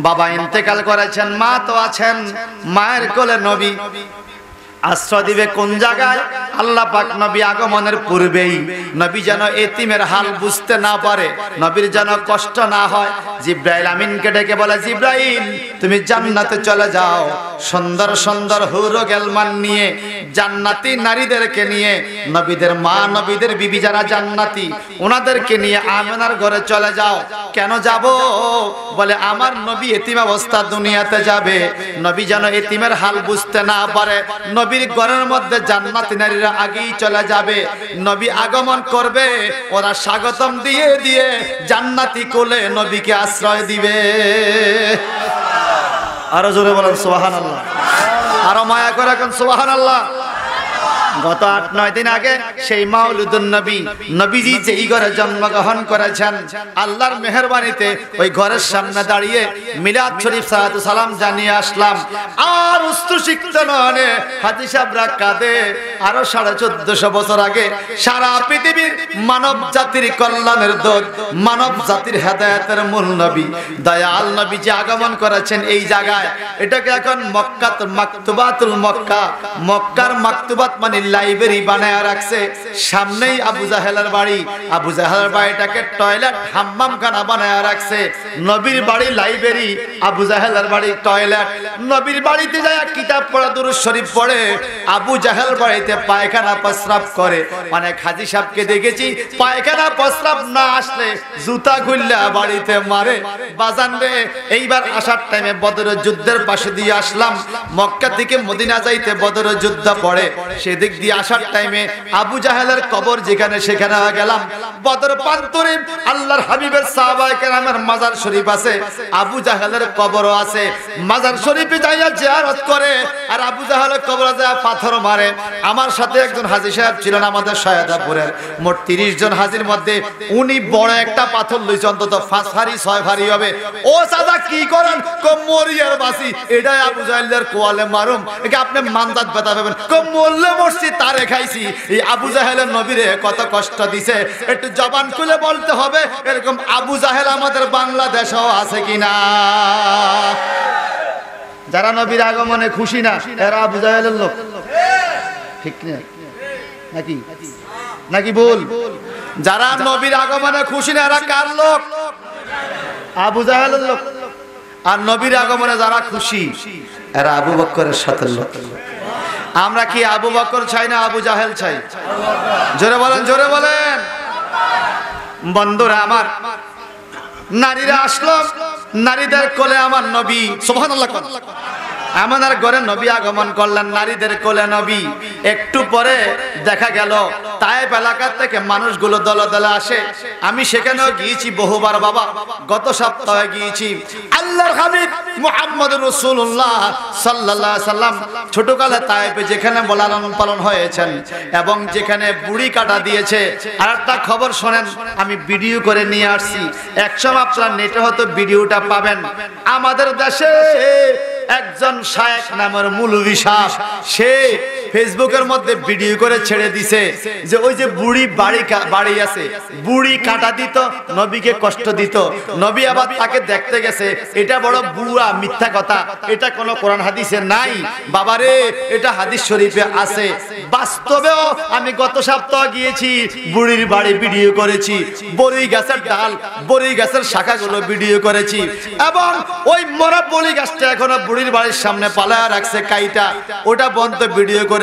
বাবা ইন্তেকাল করেছেন, মা তো আছেন, মায়ের কোলে নবী আশ্রয় দিবে কোন জায়গায়? আল্লাহ পাক নবী আগমনের পূর্বেই নবী যেন এতিমের হাল বুঝতে না পারে, নবীর যেন কষ্ট না হয়, জিব্রাইল আমিনকে ডেকে বলে জিব্রাইল তুমি জান্নাতে চলে যাও, সুন্দর সুন্দর হুর গেলমান নিয়ে জান্নাতি নারীদেরকে নিয়ে নবীদের মা নবীদের বিবি যারা জান্নাতি ওনাদেরকে নিয়ে আমেনার ঘরে চলে যাও। কেন যাব? বলে আমার নবী এতিম অবস্থা দুনিয়াতে যাবে, নবী যেন এতিমের হাল বুঝতে না পারে। নবীর ঘরের মধ্যে জান্নাতি নারীরা আগেই চলে যাবে, নবী আগমন করবে, ওরা স্বাগতম দিয়ে দিয়ে জান্নাতি কোলে নবীকে আশ্রয় দিবে। আরো জোরে বলেন সুবহানাল্লাহ। আরো মায়া করে এখন সুবহানাল্লাহ। গত ৮-৯ দিন আগে সেই মাউলুদুন নবী নবীজি যেই ঘরে জন্মগ্রহণ করেছেন আল্লাহর মেহেরবানিতে ওই ঘরের সামনে দাঁড়িয়ে মিলাদ শরীফ সালাতু সালাম জানিয়ে আসলাম। আর উচ্ছ্বসিত নয়নে হাজী সাহেবরা কাঁদে। আরো ১৪৫০ বছর আগে সারা পৃথিবীর মানব জাতির কল্যাণের দূত, মানব জাতির হেদায়েতের মূল নবী দয়াল নবী যে আগমন করেছেন এই জায়গায়, এটাকে এখন মক্কাতুল মাকতুবাতুল মক্কা, মক্কার মাকতুবাত মানে বাড়ির লাইব্রেরি বানায় রাখছে, সামনেই আবু জাহেলের বাড়ি, আবু জাহেলের বাড়িটাকে টয়লেট হাম্মামখানা বানায় রাখছে। নবীর বাড়ি লাইব্রেরি, আবু জাহেলের বাড়ি টয়লেট। নবীর বাড়িতে যায় কিতাব পড়া, দুরূদ শরীফ পড়ে, আবু জাহেল বাড়িতে পায়খানা প্রস্রাব করে। অনেক হাজী সাহেবকে দেখেছি পায়খানা প্রস্রাব না আসলে জুতা খুললা বাড়িতে মারে। বাজান রে, এইবার আসার টাইমে বদরের যুদ্ধের পাশে দিয়ে আসলাম, মক্কা থেকে মদিনা যাইতে বদরের যুদ্ধ পড়ে, সেদিক দিয়ে আসার টাইমে আবু জাহেলের কবর যেখানে সেখানে গেলাম। বদর প্রান্তরে আল্লাহর হাবিবের সাহাবায়ে কেরামের মাজার শরীফ আছে, আবু জাহেলের কবরও আছে। মাজার শরীফে যাইয়া জিয়ারত করে আর আবু জাহেলের কবরে যায় পাথর মারে। আমার সাথে একজন হাজী সাহেব ছিলেন আমাদের সৈয়দাপুরের, মোট 30 জন হাজীর মধ্যে উনি বড় একটা পাথর লইছে, অন্তত 5 ভারী 6 ভারী হবে। ও সাদা কি করেন? কম মরিয়ার বাসি, এটাই আবু জাহেলের কোয়ালে মারুম, একে আপনি মানজাত ব্যথা পাবেন। কম মরলে মরছি, তারে খাইছি। এই আবু জাহেলের নবীরে কত কষ্ট দিছে, একটু জবান খুলে বলতে হবে। এরকম আবু জাহেল আমাদের বাংলাদেশেও আছে কিনা? যারা নবীর আগমনে খুশি না, এরা আবু জাহেলের লোক, ঠিক না নাকি? নাকি ভুল? যারা নবীর আগমনে খুশি না, এরা কার লোক? আবু জাহেলের লোক। আর নবীর আগমনে যারা খুশি, এরা আবু বকরের সাথে লোক। আমরা কি আবু বকর চাই না আবু জাহেল চাই? জোরে বলেন, জোরে বলেন। বন্ধুরা আমার, নারীরা আসলো, নারীদের কোলে আমার নবী, সুবহানাল্লাহ। আমাদের ঘরে নবী আগমন করলেন, নারীদের কোলে নবী। একটু পরে দেখা গেল তায়েফ এলাকা থেকে মানুষগুলো দলে দলে আসে। আমি সেখানেও গিয়েছি বহুবার বাবা, গত সপ্তাহে গিয়েছি। আল্লাহর হাবিব মুহাম্মদুর রাসূলুল্লাহ সাল্লাল্লাহু আলাইহি সাল্লাম ছোটকালে তায়েফে যেখানে লালন পালন হয়েছেন এবং যেখানে বুড়ি কাটা দিয়েছে। আর একটা খবর শোনেন, আমি ভিডিও করে নিয়ে আসছি, একসময় আপনারা নেটে হয়তো ভিডিওটা পাবেন। আমাদের দেশে একজন শায়েখ নামের মৌলভী সাহেব, সে ফেসবুকের মধ্যে ভিডিও করে ছেড়ে দিছে যে ওই যে বুড়ি বাড়ি আছে, বুড়ি কাটা দিত, নবীকে কষ্ট দিত, নবী আবার তাকে দেখতে গেছে। এটা বড় বুয়া মিথ্যা কথা, এটা কোনো কোরআন হাদিসে নাই বাবারে, এটা হাদিস শরীফে আছে। বাস্তবেও আমি গত সপ্তাহে গিয়েছি, বুড়ির বাড়ি ভিডিও করেছি, বড়ি গাছের ডাল, বড়ি গাছের শাখাগুলো ভিডিও করেছি, এবং ওই মরা বড়ি গাছটা এখনো বুড়ির বাড়ির সামনে পালায়া রাখছে কাইটা, ওটা বন্ধ ভিডিও করেছি।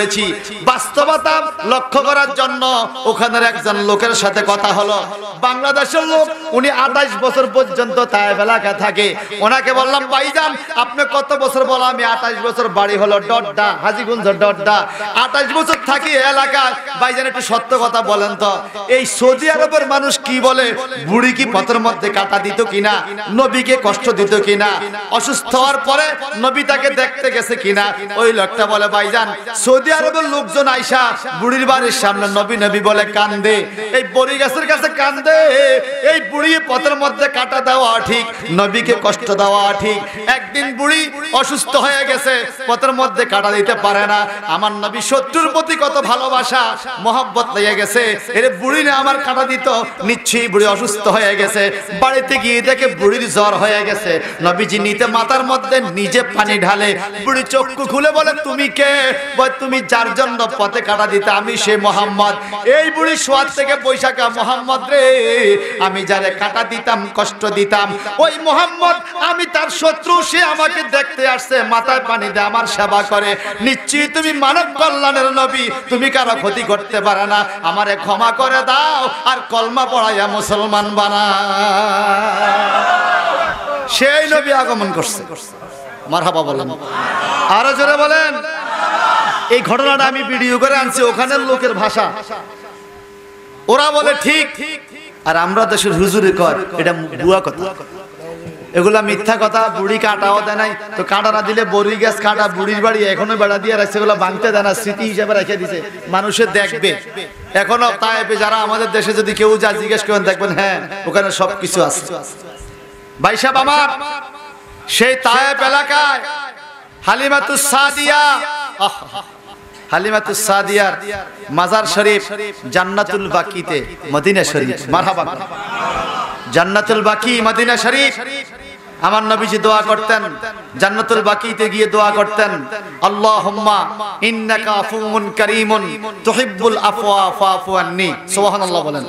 বাস্তবতা লক্ষ্য করার জন্য ওখানের একজন লোকের সাথে কথা হলো, বাংলাদেশের লোক, উনি 28 বছর পর্যন্ত তায়েফ এলাকা থাকে। ওনাকে বললাম, ভাইজান আপনি কত বছর? বলা আমি 28 বছর, বাড়ি হলো ডড্ডা, হাজীগঞ্জ ডড্ডা, 28 বছর থাকি এলাকায়। ভাইজান একটু সত্য কথা বলেন তো, এই সৌদি আরবের মানুষ কি বলে, বুড়ি কি পথের মধ্যে কাটা দিত কিনা, নবীকে কষ্ট দিত কিনা, অসুস্থ হওয়ার পরে নবী তাকে দেখতে গেছে কিনা? ওই লোকটা বলে, ভাইজান সৌদি আরবের লোকজন আইসা বুড়ির বাড়ির সামনে নবী নবী বলে কান্দে, এই বড়ি গাছের কাছে কান্দে। এই বুড়ি পথের মধ্যে কাটা দেওয়া ঠিক, নবীকে কষ্ট দেওয়া ঠিক। একদিন বুড়ি অসুস্থ হয়ে গেছে, পথের মধ্যে কাটা দিতে পারে না। আমার নবী শত্রুর প্রতি কত ভালোবাসা মহব্বত লেগে গেছে, এর বুড়ি না আমার কাটা দিত, নিশ্চয়ই বুড়ি অসুস্থ হয়ে গেছে। বাড়িতে গিয়ে দেখে বুড়ির জ্বর হয়ে গেছে, নবীজি নিতে মাথার মধ্যে নিজে পানি ঢালে। বুড়ি চক্ষু খুলে বলে, তুমি কে? বল, তুমি যার জন্য পথে কাটা দিতে, আমি সে মোহাম্মদ। এই বুড়ি সোয়াদ থেকে বৈশাখা, মোহাম্মদ রে, আমি যারে কাটা দিতাম, কষ্ট দিতাম, ওই মোহাম্মদ, আমি তার শত্রু, সে আমাকে দেখতে আসছে, মাথায় পানি দিয়ে আমার সেবা করে। নিশ্চয়ই তুমি মানব কল্যাণের নবী, তুমি কারো ক্ষতি করতে পারে না, আমারে ক্ষমা করে দাও আর কলমা পড়াইয়া মুসলমান বানা। সেই নবী আগমন করছে, মারহাবা বলেন, আরো জোরে বলেন। এই ঘটনাটা আমি ভিডিও করে আনছি, ওখানের লোকের ভাষা, ওরা বলে ঠিক, আর আমরা দেশের হুজুরে কয় এটা বুয়া কথা, এগুলা মিথ্যা কথা। বুড়ি কাটাও দেয় নাই তো, কাটা না দিলে বড়ি গাছ কাটা, বুড়ির বাড়ি এখনো বেড়া দিয়ে রাখছে, এগুলো ভাঙতে দেয় না, স্মৃতি হিসাবে রেখে দিছে, মানুষের দেখবে। এখনো তায়েফে যারা আমাদের দেশে যদি কেউ যা জিজ্ঞেস করেন, দেখবেন হ্যাঁ ওখানে সবকিছু আছে। ভাই সাহেব আমার, সেই তায়েফ এলাকায় হালিমাতুস সাদিয়া, হালিমাতুস সাদিয়ার মাজার শরীফ জান্নাতুল বাকিতে, মদিনা শরীফ, মারহাবা, জান্নাতুল বাকি মদিনা শরীফ। আমার নবীজি দোয়া করতেন, জান্নাতুল বাকিতে গিয়ে দোয়া করতেন, আল্লাহুম্মা ইন্নাকা আফুউন কারীমুন তুহিব্বুল আফওয়া ফাফু আন্নী। সুবহানাল্লাহ বলেন।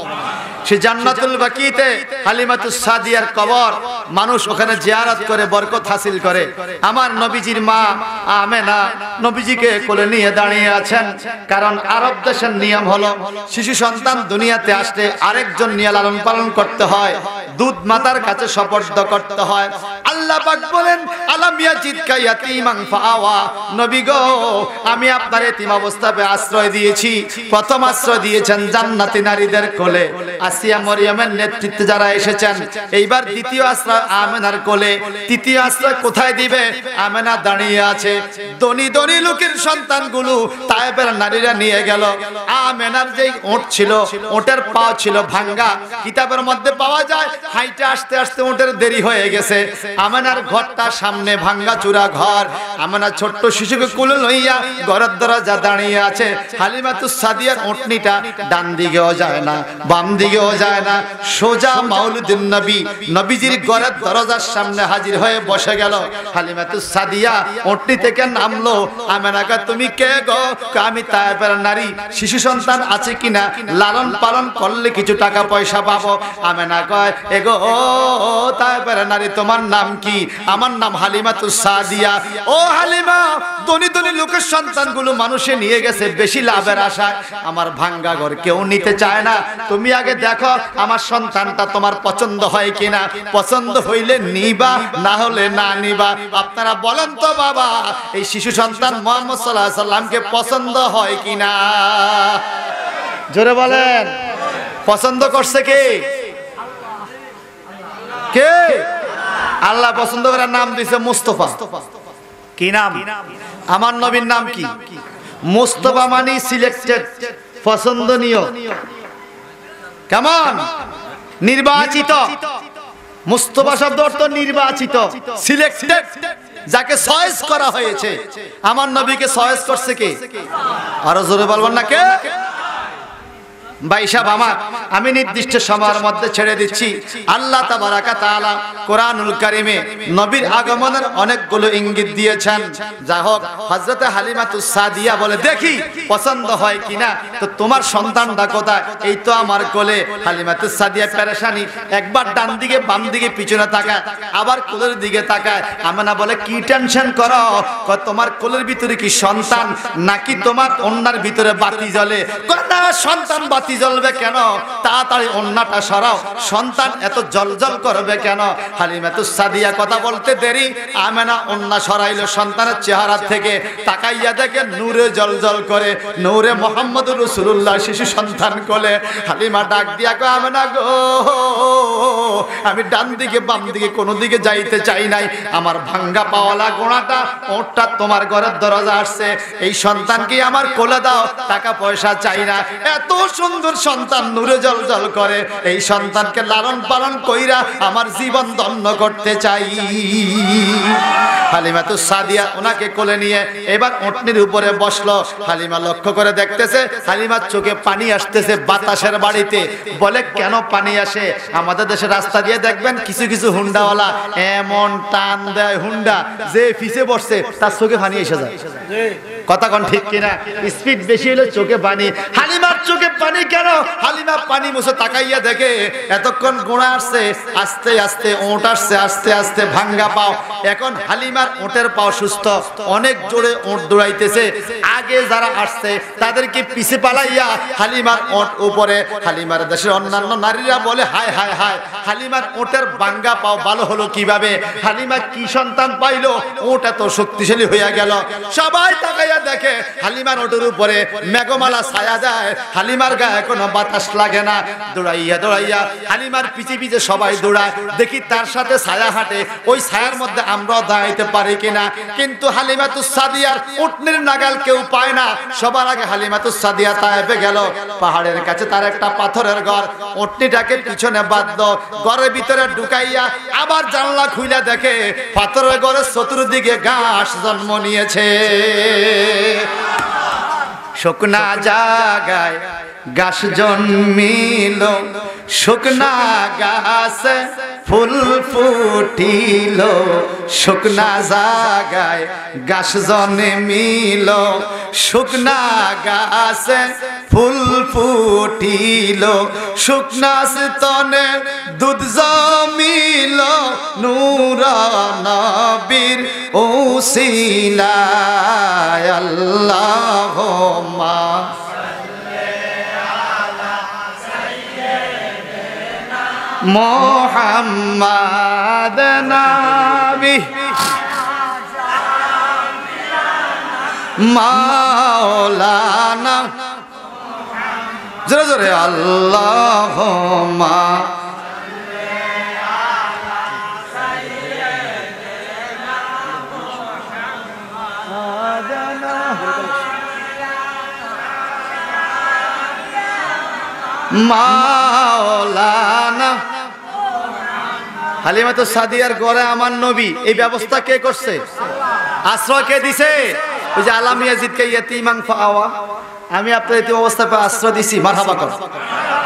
সে জান্নাতুল বাকিতে হালিমাতুস সাদিয়ার কবর, মানুষ ওখানে জিয়ারত করে বরকত হাসিল করে। আমার নবীজির মা আমেনা নবীজিকে কোলে নিয়ে দাঁড়িয়ে আছেন, কারণ আরব দেশের নিয়ম হলো শিশু সন্তান দুনিয়াতে আসলে আরেকজন নিয়ে লালন পালন করতে হয়, দুধ মাতার কাছে সুপর্দ করতে হয়। আল্লাহ পাক বলেন, আলাম ইয়াজিদকা ইয়াতীমান ফাআওয়া। নবী গো, আমি আপনার এতিম অবস্থায় আশ্রয় দিয়েছি। প্রথম আশ্রয় দিয়েছেন জান্নাতি নারীদের কোলে, আসিয়া মরিয়মের নেতৃত্বে যারা এসেছেন। এইবার দ্বিতীয় আশ্রয় আমেনার কোলে। তৃতীয় আশ্রয় কোথায় দিবে? আমেনা দাঁড়িয়ে আছে। ধনী ধনী লোকের সন্তানগুলো তায়েফের নারীরা নিয়ে গেল। আমেনার যেই ওঁট ছিল, ওঁটের পা ছিল ভাঙ্গা। কিতাবের মধ্যে পাওয়া যায় হাইটে আসতে আসতে ওঁটের দেরি হয়ে গেছে। আমেনার ঘরটা সামনে ভাঙ্গা চূড়া ঘর। আমেনা ছোট্ট শিশুকে কোলে লইয়া ঘরের দরজা দাঁড়িয়ে আছে। হালিমাতুস সাদিয়ার ওঁটনিটা ডান দিকেও যায় না, বাম দিকেও যায় না, সোজা মাউলুদুন নবী নবীজির ঘরের দরজার সামনে হাজির হয়ে বসে গেল। হালিমাতুস সাদিয়া ওঁটনি থেকে নামলো। আমেনাকে, তুমি কে গো? আমি তায়েফের নারী, শিশু সন্তান আছে কিনা লালন পালন করলে কিছু টাকা পয়সা পাবো। আমেনা কয়, এগো ও তায়েফের নারী, তোমার নাম কি? আমার নাম হালিমাতুস সাদিয়া। ও হালিমা, ধনী ধনী লোকের সন্তানগুলো মানুষে নিয়ে গেছে বেশি লাভের আশায়। আমার ভাঙ্গা ঘর কেউ নিতে চায় না। তুমি আগে দেখো আমার সন্তানটা তোমার পছন্দ হয় কিনা। পছন্দ হইলে নিবা, না হলে না নিবা। আপনারা বলেন তো বাবা, এই শিশু সন্তান মুহাম্মদ সাল্লাল্লাহু আলাইহি সাল্লামকে পছন্দ হয় কিনা? জোরে বলেন। পছন্দ করছে কে? কে? আল্লাহ পছন্দ করে নাম দিয়েছে মুস্তাফা। কি নাম? আমার নবীর নাম কি? মুস্তাফা মানে সিলেক্টেড, পছন্দনীয়। কেমন? নির্বাচিত। মুস্তাফা শব্দ অর্থ নির্বাচিত, সিলেক্টেড, যাকে চয়েস করা হয়েছে। আমার নবীকে চয়েস করছে কে? আরো জোরে বলবেন না কে? ভাই সাহেব আমার, আমি নির্দিষ্ট সময়ের মধ্যে ছেড়ে দিচ্ছি। আল্লাহ তাবারাকা তাআলা কোরআনুল কারীমে নবীর আগমনের অনেকগুলো ইঙ্গিত দিয়েছেন। যা হোক, হযরতে হালিমাতুস সাদিয়া বলে, দেখি পছন্দ হয় কিনা। তো তোমার সন্তানটা কোথায়? এই তো আমার কোলে। হালিমাতুস সাদিয়া পেরেশানি, একবার ডান দিকে বাম দিকে পিছনে তাকায়, আবার কোলের দিকে তাকায়। আমেনা বলে, কি টেনশন করো? তোমার কোলের ভিতরে কি সন্তান, নাকি তোমার ওন্নার ভিতরে বাতি জ্বলে? না, সন্তান বাতি জ্বলবে কেন? তাড়াতাড়ি ওন্নাটা সরাও, সন্তান এত জলজল করবে কেন? হালিমাতুস সাদিয়া কথা বলতে দেরি, আমেনা ওন্না সরাইলো। সন্তানের চেহারা থেকে তাকাইয়া দেখে নূরে জলজল করে, নূরে মুহাম্মদুর রাসূলুল্লাহ শিশু সন্তান কোলে। হালিমা ডাক দিয়া কয়, আমেনা গো, আমি ডান দিকে বাম দিকে কোনো দিকে যাইতে চাই নাই। আমার ভাঙ্গা পাওয়ালা গোড়াটা ওটা তোমার ঘরের দরজা আসছে। এই সন্তানকে আমার কোলে দাও, টাকা পয়সা চাই না। এত সুন্দর সন্তান নূরে জলজল করে, এই সন্তানকে লালন পালন কইরা আমার জীবন ধন্য করতে চাই। হালিমাতুস সাদিয়া ওনাকে কোলে নিয়ে এবার ওটনির উপরে বসলো। হালিমা লক্ষ্য করে দেখতেছে হালিমার চোখে পানি আসতেছে বাতাসের বাড়িতে। বলে, কেন পানি আসে? আমাদের দেশে রাস্তা দিয়ে দেখবেন কিছু কিছু হুন্ডাওয়ালা এমন টান দেয় হুন্ডা, যে পিছে বসছে তার চোখে পানি এসে যায়। কথা কোন ঠিক কিনা? স্পিড বেশি হলে চোখে পানি। হালিমার চোখে পানি কেন? হালিমা পানি মুছে তাকাইয়া দেখে এতক্ষণ গোড়া আসছে, আস্তে আস্তে ওঁট আসছে, আস্তে আস্তে ভাঙ্গা পাও। এখন হালিমার ওঁটের পাও সুস্থ, অনেক জোরে ওঁট দৌড়াইতেছে। আগে যারা আসছে তাদেরকে পিছে পালাইয়া হালিমার ওঁট উপরে। হালিমার দেশের অন্যান্য নারীরা বলে, হায় হায় হায়, হালিমার ওঁটের ভাঙ্গা পাও ভালো হলো কিভাবে? হালিমা কি সন্তান পাইলো? ওঁট এত শক্তিশালী হইয়া গেল। সবাই তাকাইয়া দেখে হালিমার ওটের উপরে মেঘমালা ছায়া যায়, হালিমার গায়ে কোনো বাতাস লাগে না। দৌড়াইয়া দৌড়াইয়া হালিমার পিছে পিছে সবাই দৌড়ায়, দেখি তার সাথে ছায়া হাঁটে, ওই ছায়ার মধ্যে আমরাও দাঁড়াইতে পারি কিনা। কিন্তু হালিমাতুস সাদিয়ার উটনির নাগাল কেউ পায় না। সবার আগে হালিমাতুস সাদিয়া তায়েফে গেল। পাহাড়ের কাছে তার একটা পাথরের ঘর, উটনিটাকে পিছনে বাঁধলো, ঘরের ভিতরে ঢুকাইয়া আবার জানলা খুইলা দেখে পাথরের ঘরের চতুর্দিকে ঘাস জন্ম নিয়েছে। শুকনা জাগায় গাছ জন্মিল, শুকনা গাছে ফুল ফুটিল, শুকনা জাগায় গাছ জন্মিল, শুকনা গাছে ফুল ফুটিল, শুকনা স্তনে দুধ জমিল, নূর নবীর উসিলায় আল্লাহুম্মা মুহাম্মাদ নবী মাওলানা জোরে জোরে আল্লাহুম্মা মাওলানা। হালিমাতুস সাদিয়ার ঘরে আমার নবী, এই ব্যবস্থা কে করছে? আশ্রয় কে দিছে? ওই যে আলাম ইয়াজিদকে ইয়াতীমান ফাআওয়া, আমি আপনার এতিম অবস্থায় আশ্রয় দিছি, মারহাবা কর।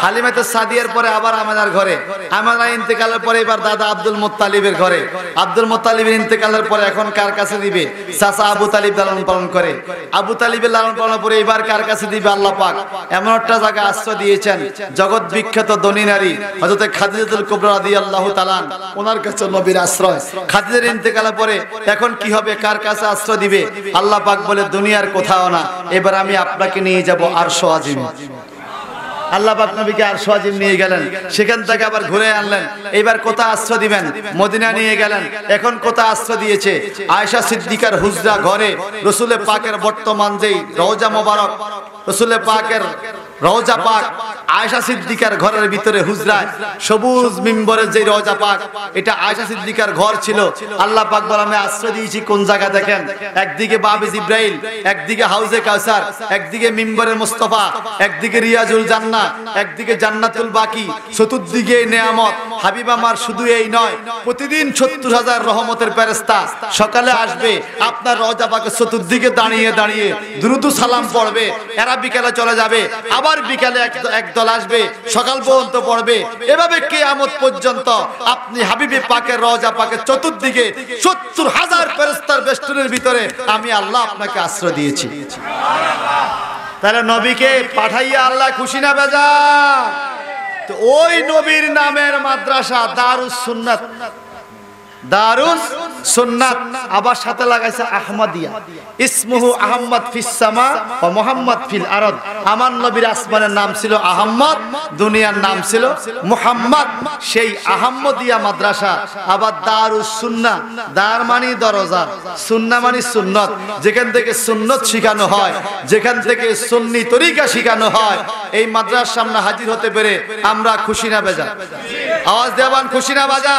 হালিমাতুস সাদিয়ার পরে আবার আমাদের ঘরে, আমাদের ইন্তেকালের পরে এবার দাদা আব্দুল মুত্তালিবের ঘরে, আব্দুল মুত্তালিবের ইন্তেকালের পরে এখন কার কাছে দিবে? চাচা আবু তালিব লালন পালন করে, আবু তালিবের লালন পালন পরে এবার কার কাছে দিবে? আল্লাহ পাক এমন একটা জায়গা আশ্রয় দিয়েছেন, জগৎ বিখ্যাত ধনী নারী হযরত খাদিজাতুল কুবরা রাদিয়াল্লাহু তাআলা, ওনার কাছে নবীর আশ্রয়। খাদিজার ইন্তেকালের পরে এখন কি হবে? কার কাছে আশ্রয় দিবে? আল্লাহ পাক বলে দুনিয়ার কোথাও না, এবার আমি আপনাকে নিয়ে যাব আরশ আজিমে। আল্লাহ পাক নবীকে আরশ আজিম নিয়ে গেলেন, সেখান থেকে আবার ঘুরে আনলেন। এবার কোথায় আশ্রয় দিবেন? মদিনা নিয়ে গেলেন। এখন কোথায় আশ্রয় দিয়েছে? আয়েশা সিদ্দিকার হুজরা ঘরে। রাসূলের পাকের বর্তমান যেই রওজা মোবারক, রাসূলের পাকের রওজা পাক আয়েশা সিদ্দিকার ঘরের ভিতরে হুজরায় সবুজ মিম্বরের যে রওজা পাক, এটা আয়েশা সিদ্দিকার ঘর ছিল। আল্লাহ পাক বলে আমি আশ্রয় দিয়েছি কোন জায়গা দেখেন? একদিকে বাবে জিব্রাইল, একদিকে হাউজে কাউসার, একদিকে মিম্বরে মুস্তাফা, একদিকে রিয়াজুল জান্নাহ, একদিকে জান্নাতুল বাকি, চতুর্দিকে নেয়ামত। হাবিব আমার শুধু এই নয়, প্রতিদিন ৭০,০০০ রহমতের ফেরেশতা সকালে আসবে আপনার রওজা পাকের চতুর্দিকে দাঁড়িয়ে দাঁড়িয়ে দুরূদ সালাম পড়বে। এরা বিকেলে চলে যাবে, আবার বিকালে একদল আসবে, সকাল পর্যন্ত পড়বে। এভাবে কিয়ামত পর্যন্ত আপনি হাবিবে পাকের রওজা পাকের চতুর্দিকে ৭০,০০০ ফেরেশতার বেষ্টনের ভিতরে আমি আল্লাহ আপনাকে আশ্রয় দিয়েছি। তাহলে নবীকে পাঠাইয়া আল্লাহ খুশি না বেজা? তো ওই নবীর নামের মাদ্রাসা দারুস সুন্নাত, দারুস সুন্নাত, আবার সাথে লাগাইছে আহমদিয়া। ইসমুহু আহমদ ফিস সামা ওয়া মুহাম্মদ ফিল আরদ। আমার নবীর আসমানের নাম ছিল আহমদ, দুনিয়ার নাম ছিল মুহাম্মদ। সেই আহমদিয়া মাদ্রাসা আবার দারুস সুন্নাহ, দার মানে দরজা, সুন্নাহ মানে সুন্নত, যেখান থেকে সুন্নত শেখানো হয়, যেখান থেকে সুন্নি তরিকা শেখানো হয়। এই মাদ্রাসার সামনে হাজির হতে পেরে আমরা খুশি না বেজা? আওয়াজ দেবান খুশি না বাজা?